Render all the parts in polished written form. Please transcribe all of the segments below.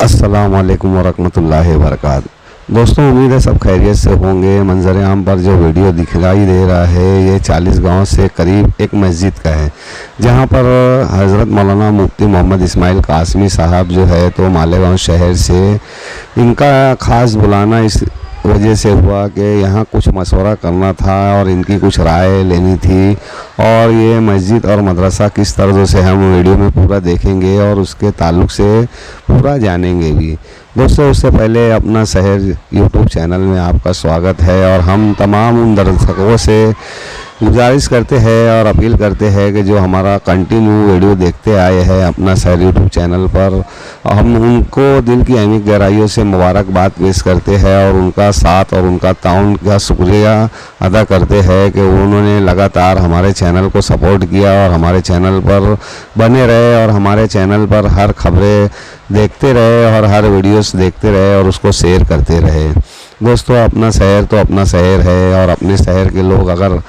अस्सलाम वालेकुम वरहमतुल्लाहि वबरकातुहू। दोस्तों, उम्मीद है सब खैरियत से होंगे। मंजर आम पर जो वीडियो दिखाई दे रहा है ये 40 गांव से करीब एक मस्जिद का है, जहां पर हज़रत मौलाना मुफ्ती मोहम्मद इस्माइल कासमी साहब जो है तो मालेगांव शहर से इनका ख़ास बुलाना इस वजह से हुआ कि यहाँ कुछ मशवरा करना था और इनकी कुछ राय लेनी थी। और ये मस्जिद और मदरसा किस तरह से हम वीडियो में पूरा देखेंगे और उसके ताल्लुक़ से पूरा जानेंगे भी। दोस्तों, उससे पहले अपना शहर यूट्यूब चैनल में आपका स्वागत है और हम तमाम उन दर्शकों से गुजारिश करते हैं और अपील करते हैं कि जो हमारा कंटिन्यू वीडियो देखते आए हैं अपना शहर यूट्यूब चैनल पर, हम उनको दिल की अमीर गहराइयों से मुबारकबाद पेश करते हैं और उनका साथ और उनका ताउन का शुक्रिया अदा करते हैं कि उन्होंने लगातार हमारे चैनल को सपोर्ट किया और हमारे चैनल पर बने रहे और हमारे चैनल पर हर खबरें देखते रहे और हर वीडियोस देखते रहे और उसको शेयर करते रहे। दोस्तों, अपना शहर तो अपना शहर है और अपने शहर के लोग अगर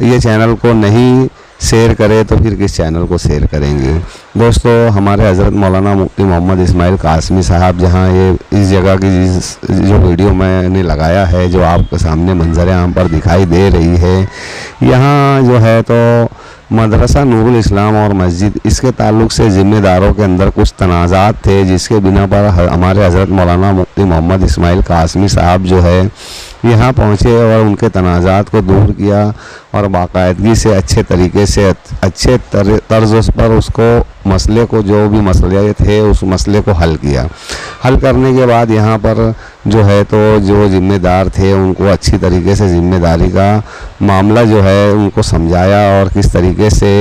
ये चैनल को नहीं शेयर करें तो फिर किस चैनल को शेयर करेंगे। दोस्तों, हमारे हज़रत मौलाना मुफ्ती मोहम्मद इस्माइल कासमी साहब जहाँ ये इस जगह की जो वीडियो मैंने लगाया है जो आपके सामने मंजर आम पर दिखाई दे रही है, यहाँ जो है तो मदरसा नूरुल इस्लाम और मस्जिद इसके ताल्लुक़ से ज़िम्मेदारों के अंदर कुछ तनाज़ात थे, जिसके बिना पर हमारे हज़रत मौलाना मुफ्ती मोहम्मद इस्माइल कासमी साहब जो है यहाँ पहुँचे और उनके तनाज़ात को दूर किया और बाकायदगी से अच्छे तरीके से अच्छे तर्ज पर उसको मसले को जो भी मसले थे उस मसले को हल किया। हल करने के बाद यहाँ पर जो है तो जो ज़िम्मेदार थे उनको अच्छी तरीके से ज़िम्मेदारी का मामला जो है उनको समझाया और किस तरीके से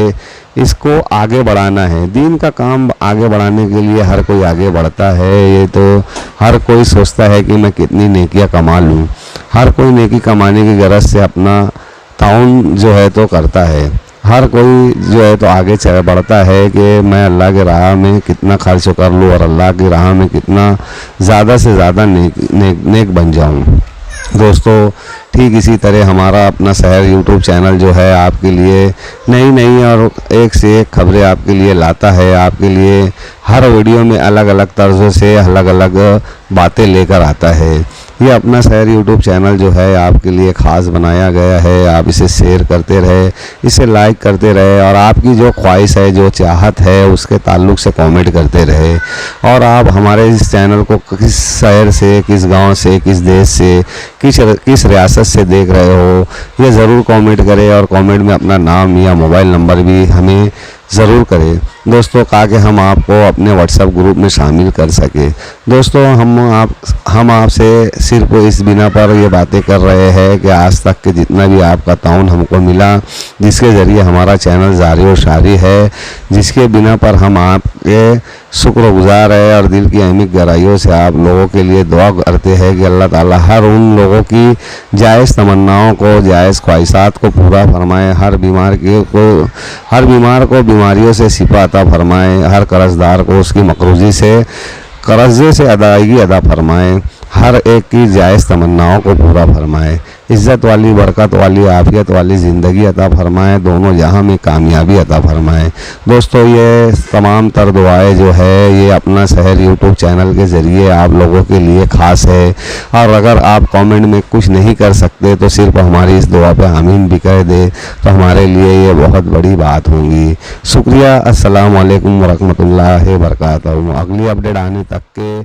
इसको आगे बढ़ाना है। दीन का काम आगे बढ़ाने के लिए हर कोई आगे बढ़ता है। ये तो हर कोई सोचता है कि मैं कितनी नेकियां कमा लूँ। हर कोई नेकी कमाने की गरज से अपना ताउन जो है तो करता है। हर कोई जो है तो आगे चल बढ़ता है कि मैं अल्लाह के राह में कितना खर्च कर लूँ और अल्लाह की राह में कितना ज़्यादा से ज़्यादा नेक बन जाऊँ। दोस्तों, ठीक इसी तरह हमारा अपना शहर यूट्यूब चैनल जो है आपके लिए नई नई और एक से एक खबरें आपके लिए लाता है। आपके लिए हर वीडियो में अलग अलग तर्ज़ों से अलग अलग बातें लेकर आता है। ये अपना शहर यूट्यूब चैनल जो है आपके लिए ख़ास बनाया गया है। आप इसे शेयर करते रहे, इसे लाइक करते रहे और आपकी जो ख्वाहिश है जो चाहत है उसके ताल्लुक़ से कमेंट करते रहे। और आप हमारे इस चैनल को किस शहर से, किस गांव से, किस देश से, किस रियासत से देख रहे हो ये ज़रूर कमेंट करें और कमेंट में अपना नाम या मोबाइल नंबर भी हमें ज़रूर करें दोस्तों, ताकि हम आपको अपने व्हाट्सएप ग्रुप में शामिल कर सके। दोस्तों, हम आपसे सिर्फ इस बिना पर ये बातें कर रहे हैं कि आज तक के जितना भी आपका ताउन हमको मिला, जिसके ज़रिए हमारा चैनल जारी और सारी है, जिसके बिना पर हम आपके शुक्रगुजार है और दिल की अमीर गहराइयों से आप लोगों के लिए दुआ करते हैं कि अल्लाह ताला हर उन लोगों की जायज़ तमन्नाओं को, जायज़ ख्वाहिशात को पूरा फरमाए। हर बीमार को बीमारियों से शिफा अता फरमाए। हर कर्जदार को उसकी मकरूज़ी से कर्ज़े से अदायगी अदा फरमाए। हर एक की जायज़ तमन्नाओं को पूरा फरमाए। इज़्ज़त वाली, बरकत वाली, आफ़ियत वाली ज़िंदगी अता फरमाए। दोनों जहां में कामयाबी अता फरमाए। दोस्तों, ये तमाम तर दुआएं जो है ये अपना शहर यूट्यूब चैनल के ज़रिए आप लोगों के लिए ख़ास है। और अगर आप कमेंट में कुछ नहीं कर सकते तो सिर्फ हमारी इस दुआ पे आमीन भी कह दे तो हमारे लिए ये बहुत बड़ी बात होगी। शुक्रिया। अस्सलाम वालेकुम वरहमतुल्लाहि वबरकातुहू। अगली अपडेट आने तक के